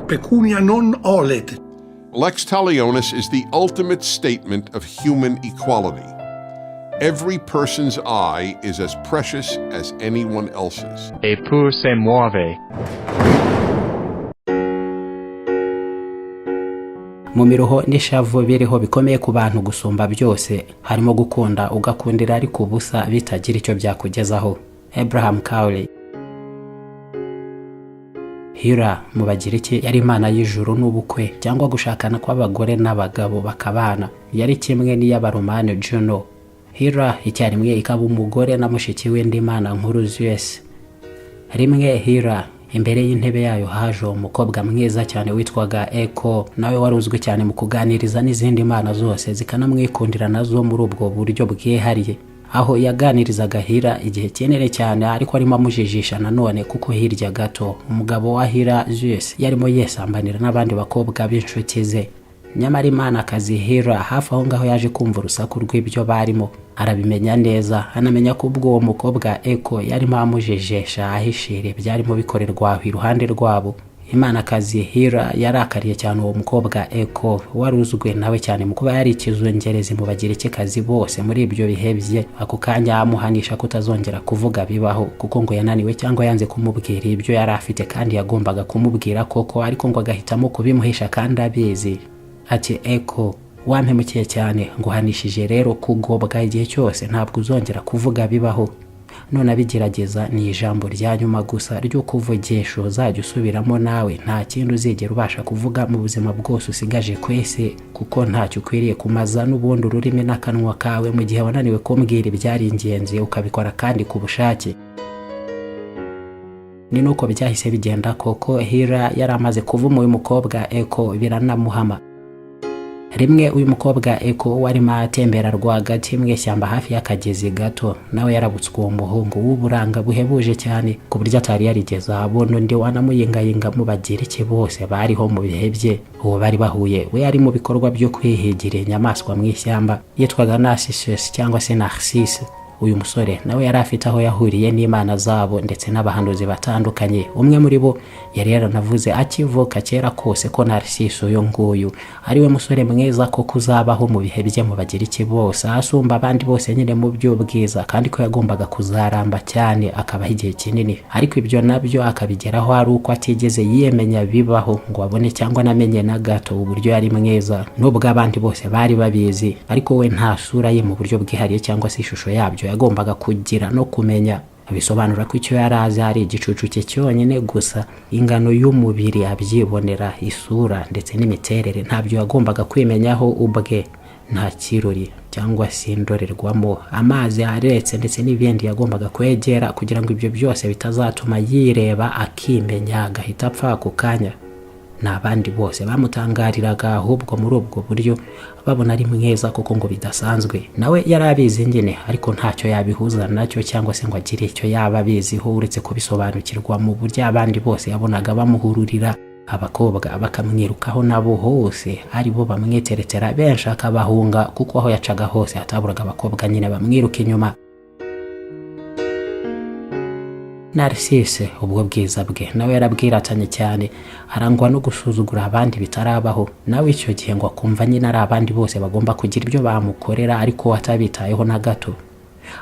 pecunia non olet. Lex talionis is the ultimate statement of human equality. Every person's eye is as precious as anyone else's. Eppur se muove. Mu miruho n'ishavu biriho bikomeye ku bantu gusumba byose harimo gukunda ugakundira ariko ubusa bitagira icyo byakugezaho. Abraham Cowley. Hira mu Bagiriki yari imana y'ijuru n'ubukwe cyangwa gushakana kw'abagore n'abagabo bakabana, yari kimwe n'iy'Abaromani Juno. Hira icyarimwe ikaba umugore na mushiki w'indi mana nkuru Zeus. Rimwe Hira imbere y'intebe yayo haje umukobwa mwiza cyane witwaga Echo, nawe wari uzwi cyane mu kuganiriza n'izindi mana zose zikanamwikundira nazo muri ubwo buryo bwihariye, aho yaganirizaga Hira igihe kinini cyane ariko arimo amujijisha nanone kuko hirya gato umugabo wa Hira Zeus yarimo yesambanira n'abandi bakobwa b'inshuti ze. Nyamara Imanakazi Hira hafi aho ngaho yaje kumva urusaku rw'ibyo barimo, arabimenya neza, anamenya ko ubwo uwo mukobwa Echo yarimo amujejesha ahishire byarimo bikorerwa iruhande rwabo. Imanakazi Hira yarakariye cyane uwo mukobwa Echo wari uzwe nawe cyane mu kuba yari ikizungerezi mu Bagirikikazi bose muri ibyo bihebye. Ako kanya amuhanisha kutazongera kuvuga bibaho kuko ngo yananiwe cyangwa yanze kumubwira ibyo yari afite kandi yagombaga kumubwira koko, ariko ngo agahitamo kubimuhisha kandi abizi. Ati Echo, wampemukiye cyane, nguhanishije rero kugobwa igihe cyose ntabwo uzongera kuvuga bibaho. None abigerageza ni ijambo rya nyuma gusa ryo kuvugisha uzajya usubiramo nawe, nta kindi uzigera ubasha kuvuga mu buzima bwose usigaje kwese, kuko ntacyo ukwiriye kumaza n'ubundi ururimi n'akanwa kawe mu gihe wananiwe kumbwira ibyari ingenzi ukabikora kandi ku bushake. Ni nuko byahise bigenda koko. Hira yari amaze kuvuma uyu mukobwa Echo biranamuhama. Rimwe uyu mukobwa Echo warimo atembera rwagati mu ishyamba hafi y'akagezi gato, nawe yarabutswe uwo muhungu w'uburanga buhebuje cyane ku buryo atari yarigeze abona undi wanamuyingayinga mu Bagiriki bose bariho mu bihe bye. Uwo bari bahuye we yari mu bikorwa byo kwihigira inyamaswa mu ishyamba, yitwaga NARRCIUSAS cyangwa se Narcisse. Uyu musore nawe yari afite aho yahuriye n'imana zabo ndetse n'abahanuzi batandukanye. Umwe muri bo yari yaranavuze akivuka kera kose ko Narcisse uyu nguyu ariwe musore mwiza ko kuzabaho mu bihe bye mu Bagiriki bose, asumba abandi bose nyine mu by'ubwiza, kandi ko yagombaga kuzaramba cyane akabaho igihe kinini. Ariko ibyo nabyo akabigeraho ari uko atigeze yiyemenya bibaho ngo abone cyangwa namenye na gato uburyo yari mwiza, nubwo abandi bose bari babizi, ariko we nta sura ye mu buryo bwihariye cyangwa se ishusho yabyo yagombaga kugira no kumenya. Bisobanura ko icyo yari azi ari igicucu cye cyonyine gusa, ingano y'umubiri abyibonera, isura ndetse n'imiterere ntabyo yagombaga kwimenyaho ubwe. Nta kirori cyangwa se indorerwamo, amazi aretse ndetse n'ibindi yagombaga kwegera kugira ngo ibyo byose bitazatuma yireba akimenya agahita apfa ako kanya. N'abandi bose bamutangariraga ahubwo muri ubwo buryo babona ari mwiza kuko ngo bidasanzwe. Nawe yarabizi nyine, ariko ntacyo yabihuza nacyo cyangwa se ngo agire icyo yaba abiziho uretse kubisobanukirwa mu buryo abandi bose yabonaga bamuhururira. Abakobwa bakamwirukaho nabo hose, ari bo bamwiteretera, benshi akabahunga kuko aho yacaga hose hataburaga abakobwa nyine bamwiruka inyuma. Narcisse ubwo bwiza bwe nawe yarabwiratanye cyane, arangwa no gusuzugura abandi bitarabaho. Nawe icyo gihe ngo akumva nyine ari abandi bose bagomba kugira ibyo bamukorera, ariko atabitayeho na gato.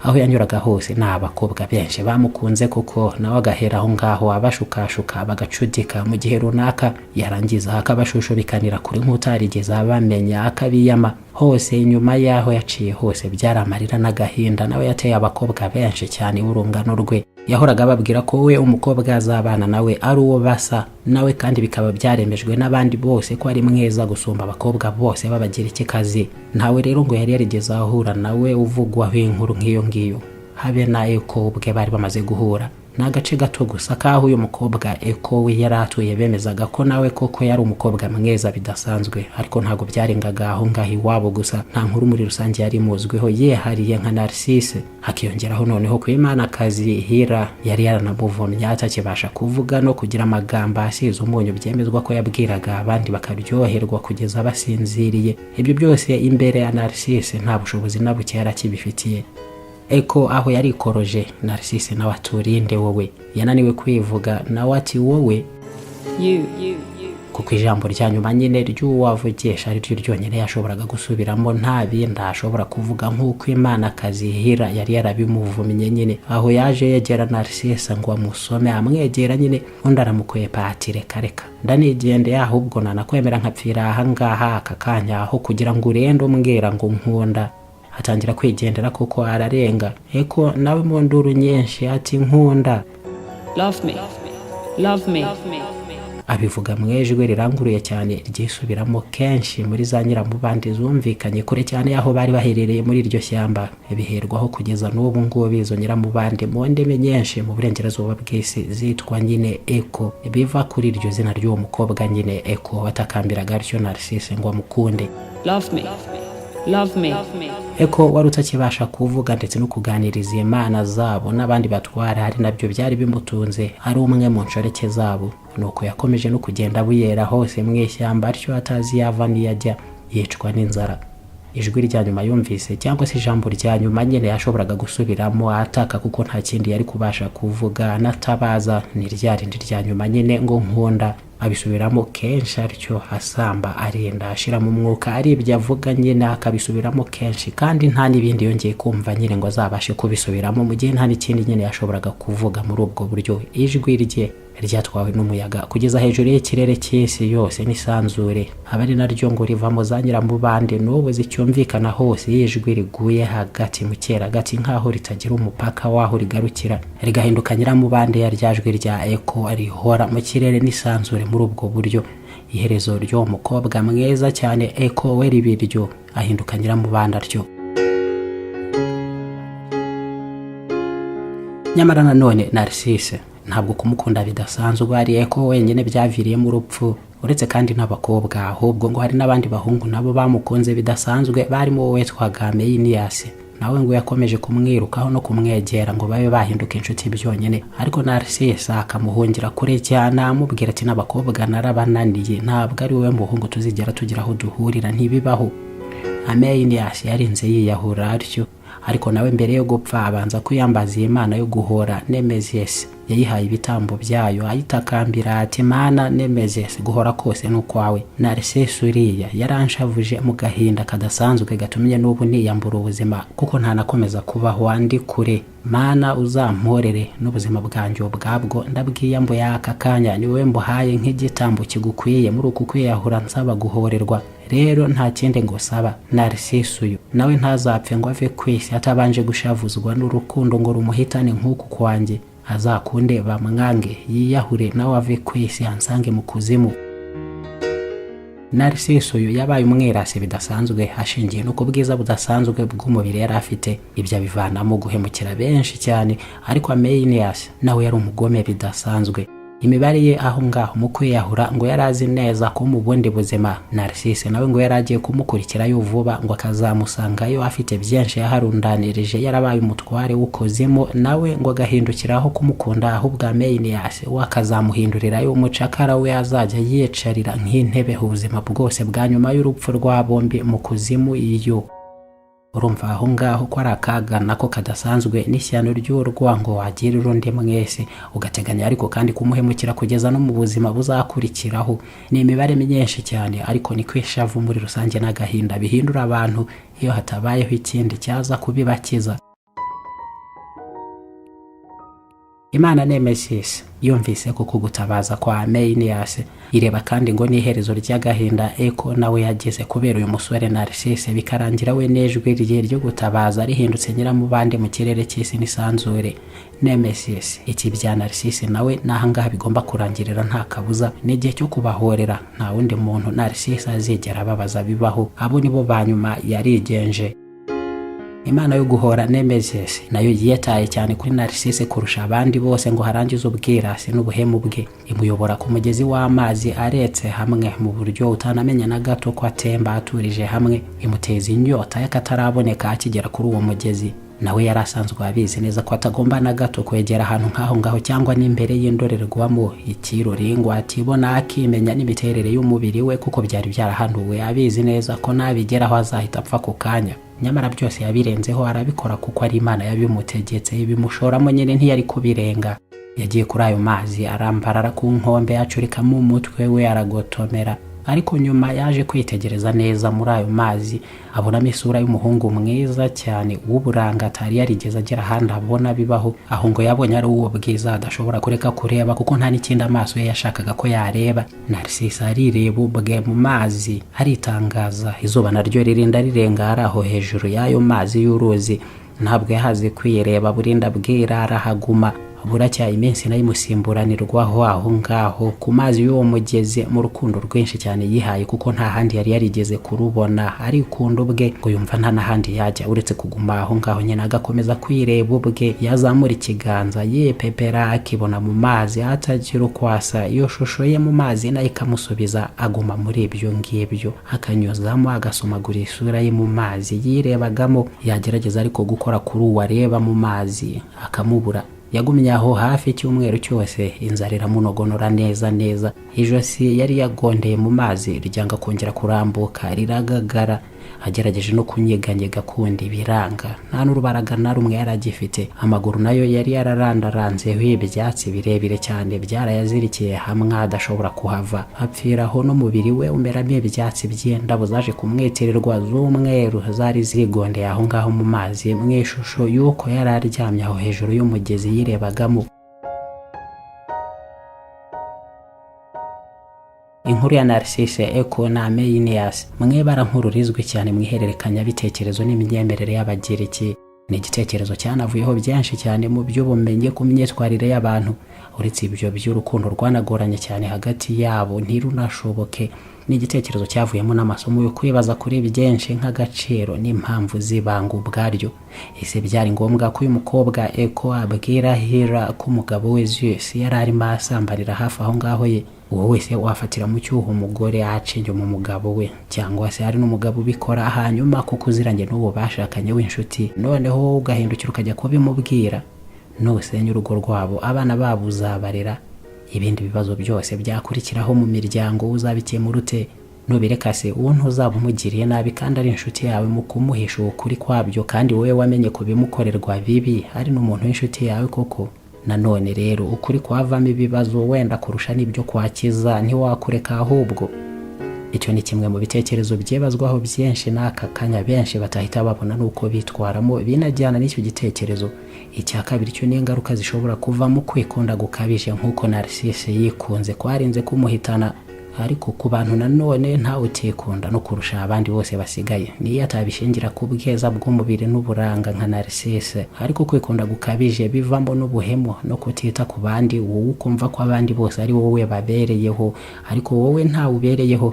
Aho yanyuraga hose ni abakobwa benshi bamukunze kuko nawe agahera aho ngaho abashukashuka bagacudika. Mu gihe runaka yarangiza akabashushubikanira kuri nk'utarigeze abamenya akabiyama. Hose inyuma yaho yaciye hose byari amarira n'agahinda. Nawe yateye abakobwa benshi cyane urungano rwe. Yahoraga babwira ko we umukobwa azabana nawe ari uwo basa nawe, kandi bikaba byaremejwe n'abandi bose ko ari mwiza gusumba abakobwa bose b'Abagirikikazi. Ntawe rero ngo yari yarigeze ahura nawe uvugwaho inkuru nk'iyo ngiyo, habe na Echo ubwe bari bamaze guhura. N'agace gato gusa kaho uyu mukobwa Echo we yaratuye bemezaga ko nawe koko yari umukobwa mwiza bidasanzwe, ariko ntago byarengaga aho ngaho iwabo gusa. Nta nkuru muri rusange yari muzwiho yehariye nka Narcisse. Hakiyongeraho noneho ku Imanakazi Hira yari yaranamuvomye atakibasha kuvuga no kugira amagambo asize umunyu, byemezwa ko yabwiraga abandi bakaryoherwa kugeza basinziriye. Ibyo byose imbere ya Narcisse nta bushobozi na buke yarakibifitiye. Echo aho yari koroje, Narcisse nawe aturinde wowe, yananiwe kwivuga nawe ati wowe. kuko ijambo rya nyuma nyine ry'uwavugisha ari ryo ryonyine yashoboraga gusubiramo, nta bindi ashobora kuvuga, nk'uko Imana kazihira yari yarabimuvumye nyine. Aho yaje yegera Narcisse ngo amusome, amwegera nyine, undi aramukwepa ati reka ndanigendeye, ahubwo nanakwemera nkapfira aha ngaha aka kanya aho kugira ngo urende umbwira ngo nkunda. Atangira kwigendera kuko ararenga. Eko nawe mu nduru nyinshi ati nkunda, love me. abivuga mu ijwi riranguruye cyane ryisubiramo kenshi muri za nyiramubande zumvikanye kure cyane aho bari baherereye muri iryo shyamba. Biherwaho kugeza n'ubu ngubu izo nyiramubande mu ndimi nyinshi mu burengerazuba bw'isi zitwa nyine Eko, biva kuri iryo zina ry'uwo mukobwa nyine Eko watakambiraga atyo Narcisse ngo amukunde. Love me. Eko wari utakibasha kuvuga ndetse no kuganiriza Imana zabo n'abandi batwara, hari nabyo byari bimutunze, ari umwe mu nshoreke zabo. Nuko yakomeje no kugenda buyera hose mu ishyamba, atyo atazi yava niyajya, yicwa n'inzara. Ijwi rya nyuma yumvise, cyangwa se ijambo rya nyuma nyine yashoboraga gusubiramo ataka, kuko nta kindi yari kubasha kuvuga anatabaza, ni rya rindi rya nyuma nyine ngo nkunda. Abisubiramo kenshi atyo asamba, arenda ashiramo umwuka, ari ibyo avuga nyine akabisubiramo kenshi, kandi nta n'ibindi yongeye kumva nyine ngo azabashe kubisubiramo, mu gihe nta n'ikindi nyine yashoboraga kuvuga. Muri ubwo buryo ijwi rye ryatwawe n'umuyaga kugeza hejuru y'ikirere cy'isi yose n'isanzure, abari naryo ngo rivamo za nyiramubande n'ubu zicyumvikana hose. Ijwi riguye hagati mu cyeragati nk'aho ritagira umupaka w'aho rigarukira, rigahinduka nyiramubande ya rya jwi rya Eko rihora mu kirere n'isanzure. Muri ubwo buryo iherezo ry'uwo mukobwa mwiza cyane Eko we ribiryo ahinduka nyiramubande atyo. Nyamara nanone Narcisse ntabwo kumukunda bidasanzwe ari Eko wenyine byaviriyemo urupfu, uretse kandi n'abakobwa, ahubwo ngo hari n'abandi bahungu nabo bamukunze bidasanzwe, barimo wowe twaga Meyinias. Nawe ngo yakomeje kumwirukaho no kumwegera ngo babe bahinduka inshuti byonyine, ariko Narcisse akamuhungira kure cyane, amubwira ati n'abakobwa narabananiye, ntabwo ari wowe muhungu tuzigera tugira aho duhurira, ntibibaho. Meyinias yarinze yiyahura atyo, ariko nawe mbere yo gupfa abanza kwiyambaza Imana yo guhora Nemesis. Yayihaye ibitambo byayo ayitakambira ati Mana Nemesis, guhora kose n'ukwawe. Narcisse uriya yaranshavuje mu gahinda kadasanzwe gatumye n'ubu niyambura ubuzima, kuko ntanakomeza kubaho andi kure. Mana uzamporere n'ubuzima bwanjye ubwabwo ndabwiyambuye aka kanya, ni wowe mbuhaye nk'igitambo kigukwiye muri uku kwiyahura nsaba guhorerwa. Rero nta kindi ngo saba. Narcisse uyu nawe ntazapfe ngo ave kwisi atabanje gushavuzwa n'urukundo ngo rumuhitane nk'uku kwanjye, azakunde bamwange yiyahure nawe ave kwisi ansange mu kuzimu. Narcisse uyu yabaye umwirasi bidasanzwe, ashingiye no ku bwiza budasanzwe bw'umubiri yari afite. Ibyo bivanamo guhemukira benshi cyane, ariko Meyinias nawe yari umugome bidasanzwe. Imibare ye aho ngaho mu kwiyahura ngo yarazi neza ko mu bundi buzima. Narcisse nawe ngo yaragiye kumukurikirayo vuba ngo akazamusangayo afite byinshi yaharundanirije, yarabaye umutware w'ukozimo, nawe ngo agahindukiraho kumukunda ahubwo Meyinias wakazamuhindurirayo umucakara we azajya yicarira nk'intebe ubuzima bwose bwa nyuma y'urupfu rwa bombi mu kuzimu. Iyo urumva aho ngaho ko ari akaga nako kadasanzwe, n'ishyano ry'urwango wagirira undi mwese, ugateganya ariko kandi kumuhemukira kugeza no mu buzima buzakurikiraho. Ni imibare myinshi cyane, ariko ni kwishavu muri rusange n'agahinda bihindura abantu iyo hatabayeho ikindi cyaza kubibakiza. Imana Nemesis yumvise ko kugutabaza kwa Meyinias, ireba kandi ngo n'iherezo ry'agahinda Eko nawe yagize kubera uyu musore Narcisse, bikarangira we n'ijwi rye ryo gutabaza rihindutse nyiramubande mu kirere cy'isi n'isanzure. Nemesis iki bya Narcisse nawe nahangaha bigomba kurangirira nta kabuza, n'igihe cyo kubahorera. Nta wundi muntu Narcisse azigera ababaza bibaho, abo nibo banyuma yarigenje. Imana yo guhora Nemesis nayo yiyetaye cyane kuri Narcisse kurusha abandi bose ngo harangize ubwirasi n'ubuhemu bwe. Imuyobora ku mugezi w'amazi aretse hamwe mu buryo utanamenya na gato ko atemba aturije hamwe, imuteza inyota y'akataraboneka akigera kuri uwo mugezi. Nawe yarasanzwe abizi neza ko atagomba na gato kwegera ahantu nk'aho ngaho cyangwa n'imbere y'indorerwamo ikiruringwa atibona akimenya n'imiterere y'umubiri we, kuko byari byarahanuwe abizi neza ko nabigeraho azahita apfa ku kanya. Nyamara byose yabirenzeho arabikora kuko ari Imana yabimutegetse, ibimushoramo nyine ntiyari kubirenga. yagiye kuri ayo mazi arambarara ku nkombe acurikamo umutwe we aragotomera, ariko nyuma yaje kwitegereza neza muri ayo mazi abonamo isura y'umuhungu mwiza cyane w'uburanga atari yarigeze agera ahandi abona bibaho. Aho ngo yabonye ari uwo bwiza adashobora kureka kureba kuko nta n'ikindi amaso ye yashakaga ko yareba. Narcisse arireba ubwe mu mazi aritangaza, izuba naryo ririnda rirengara aho hejuru y'ayo mazi y'uruzi. Ntabwo yahaze kwireba, burinda bwira arahaguma. Buracya iminsi nayo imusimburanirwaho aho ngaho ku mazi y'uwo mugezi mu rukundo rwinshi cyane yihaye, kuko nta handi yari yarigeze kurubona. Arikunda ubwe ngo yumva nta n'ahandi yajya uretse kuguma aho ngaho. Nyine agakomeza kwireba ubwe, yazamura ikiganza yepepera akibona mu mazi atagira ukwasa. Iyo shusho ye mu mazi nayo ikamusubiza, aguma muri ibyo ngibyo, akanyuzamo agasomagura isura ye mu mazi yirebagamo. Yagerageza ariko gukora kuri uwo areba mu mazi akamubura. Yagumye aho hafi icyumweru cyose, inzara iramunogonora neza neza. Ijosi yari yagondeye mu mazi ryanga kongera kurambuka, riragagara. Agerageje no kunyeganyega kundi biranga, nta n'urubaraga na rumwe yaragifite. Amaguru nayo yari yararandaranzeho ibyatsi birebire cyane byarayazirikiye hamwe adashobora kuhava. Apfiraho n'umubiri we umeramo ibyatsi by'indabo zaje kumwitirirwa z'umweru zari zigondeye aho ngaho mu mazi mu ishusho y'uko yari aryamye aho hejuru y'umugezi yirebagamo. Inkuru ya Narcisse Eko na Meyinias mwebara nkuru rizwi cyane mu ihererekanya bitekerezo n'imyemerere y'Abagiriki. Ni igitekerezo cyanavuyeho byinshi cyane mu by'ubumenyi ku myitwarire y'abantu. Uretse ibyo by'urukundo rwanagoranye cyane hagati yabo ntirunashoboke. Ni igitekerezo cyavuyemo n'amasomo yo kwibaza kuri byinshi nk'agaciro n'impamvu zibanga ubwaryo. Ese byari ngombwa ko uyu mukobwa Eko abwira Hera ko umugabo we Zeus yari arimo asambarira hafi aho ngaho ye? Uwo wese wafatira mu cyuho umugore acinye mu mugabo we, cyangwa se hari n'umugabo ubikora hanyuma kuko uziranye n'uwo bashakanye w'inshuti, noneho ugahindukira ukajya kubimubwira. Nusenya urugo rwabo, abana babo uzabarera. Ibindi bibazo byose byakurikiraho mu miryango uzabikemura ute? Nubireka se uwo ntuzaba umugiriye nabi kandi ari inshuti yawe mu kumuhisha ukuri kwabyo, kandi wowe wamenye kubimukorerwa bibi ari n'umuntu w'inshuti yawe koko. Nanone rero ukuri kwavamo ibibazo wenda kurusha n'ibyo kwakiza ntiwakureka ahubwo. Icyo ni kimwe mu bitekerezo byebazwaho byinshi n'aka kanya benshi batahita babona nuko bitwaramo binajyana n'icyo gitekerezo. Icya kabiri cyo ni ingaruka zishobora kuva mu kwikunda gukabije nk'uko Narcisse yikunze kwarinze kumuhitana. Ariko ku bantu nanone ntawe utikunda no kurusha abandi bose basigaye, niyo atabishingira ku bwiza bw'umubiri n'uburanga nka Narcisse. Ariko kwikunda gukabije bivamo n'ubuhemu no kutita ku bandi, wowe ukumva ko abandi bose ari wowe babereyeho ariko wowe ntawe ubereyeho.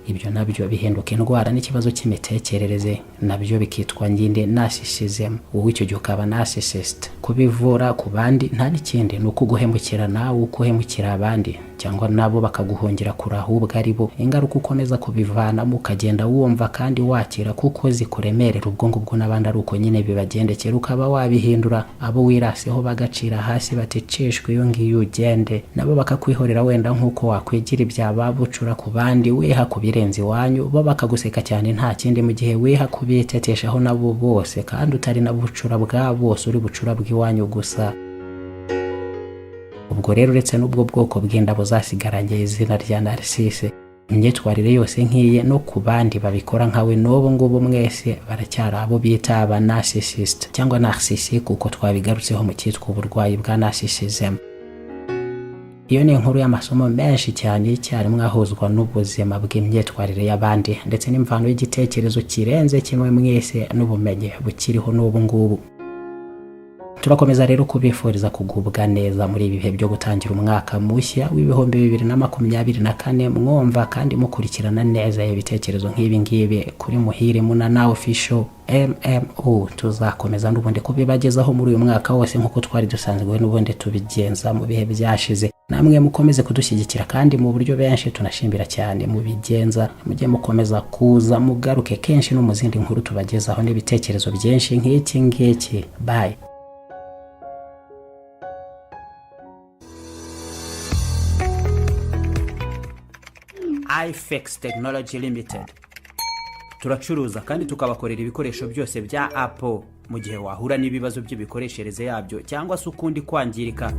Ibyo nabyo bihinduka indwara n'ikibazo cy'imitekerereze, nabyo bikitwa nyine narcissism. Wowe icyo gihe ukaba narcissist. Kubivura ku bandi nta n'ikindi, ni uko guhemukira nawe uko uhemukira abandi, cyangwa nabo bakaguhungira kure ahubwo ari bo. Ingaruka ukomeza kubivanamo ukagenda wumva kandi wakira kuko zikuremerera ubwonko bwo n'abandi ari uko nyine bibagendekera, ukaba wabihindura. Abo wiraseho bagacira hasi baticishwe iyo ngiyo ugende, nabo bakakwihorera wenda nk'uko wakwigira ibyababucura ku bandi wiha kubirenza iwanyu, bo bakaguseka cyane nta kindi, mu gihe wiha kubiteteshaho nabo bose kandi utari na bucura bwa bose, uri bucura bw'iwanyu gusa. Ubwo rero uretse n'ubwo bwoko bw'indabo zasigaranye izina rya Narcisse, imyitwarire yose nk'iye no ku bandi babikora nkawe n'ubu ngubu mwese baracyari abo bita aba narcissist cyangwa narcisse, kuko twabigarutseho mu cyitwa uburwayi bwa narcissism. Iyo ni inkuru y'amasomo menshi cyane icyarimwe ahuzwa n'ubuzima bw'imyitwarire y'abandi ndetse n'imvano y'igitekerezo kirenze kimwe mwese n'ubumenyi bukiriho n'ubu ngubu. Turakomeza rero kubifuriza kugubwa neza muri ibi bihe byo gutangira umwaka mushya w'ibihumbi 2024, mwumva kandi mukurikirana neza ibitekerezo nk'ibi ngibi kuri Muhire Munana Official MMO. Tuzakomeza n'ubundi kubibagezaho muri uyu mwaka wose nk'uko twari dusanzwe n'ubundi tubigenza mu bihe byashize. Namwe mukomeze kudushyigikira kandi mu buryo benshi tunashimbira cyane mu bigenza, mujye mukomeza kuza mugaruke kenshi no mu zindi nkuru tubagezaho n'ibitekerezo byinshi nk'iki ngiki. Bye. iFix Technology Limited. Turacuruza kandi tukabakorera ibikoresho byose bya Apple. Mu gihe wahura n'ibibazo by'ibikoreshereze yabyo cyangwa se ukundi kwangirika,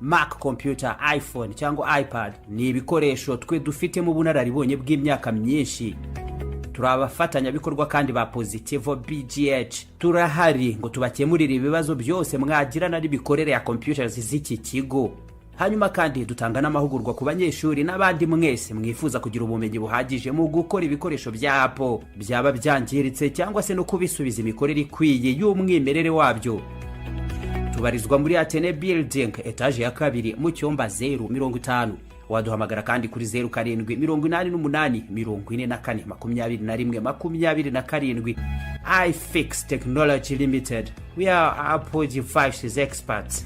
Mac computer, iPhone cyangwa iPad ni ibikoresho twe dufitemo ubunararibonye bw'imyaka myinshi. Turi abafatanyabikorwa kandi ba Positivo BGH. Turahari ngo tubakemurire ibibazo byose mwagirana n'ibikorere ya computers z'iki kigo. Hanyuma kandi dutanga n'amahugurwa ku banyeshuri n'abandi mwese mwifuza kugira ubumenyi buhagije mu gukora ibikoresho bya Apple byaba byangiritse cyangwa se no kubisubiza imikorere ikwiye y'umwimerere wabyo. Tubarizwa muri Atene Building, etage ya 2 mu cyumba 050. Waduhamagara kandi kuri 0788442127. iFix Technology Limited. We are Apple devices experts.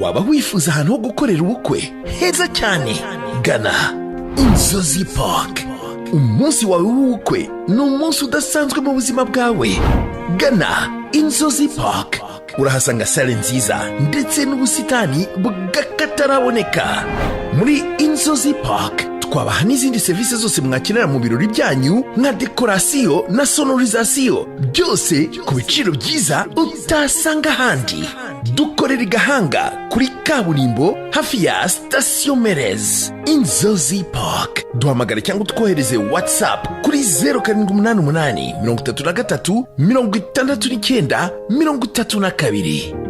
Waba wifuza ahantu ho gukorera ubukwe heza cyane? Gana Inzozi Park. Umunsi wawe w'ubukwe ni umunsi udasanzwe mu buzima bwawe. Gana Inzozi Park. Urahasanga sale nziza ndetse n'ubusitani bw'akataraboneka. Muri Inzozi Park twabaha n'izindi serivisi zose mwakenera mu birori byanyu nka dekorasiyo na sonorizasiyo, byose ku biciro byiza utasanga ahandi. Dukorera i Gahanga kuri kaburimbo hafi ya station Merez. Inzozi Park. Duhamagare cyangwa utwohereze WhatsApp kuri 0788 33 69 32.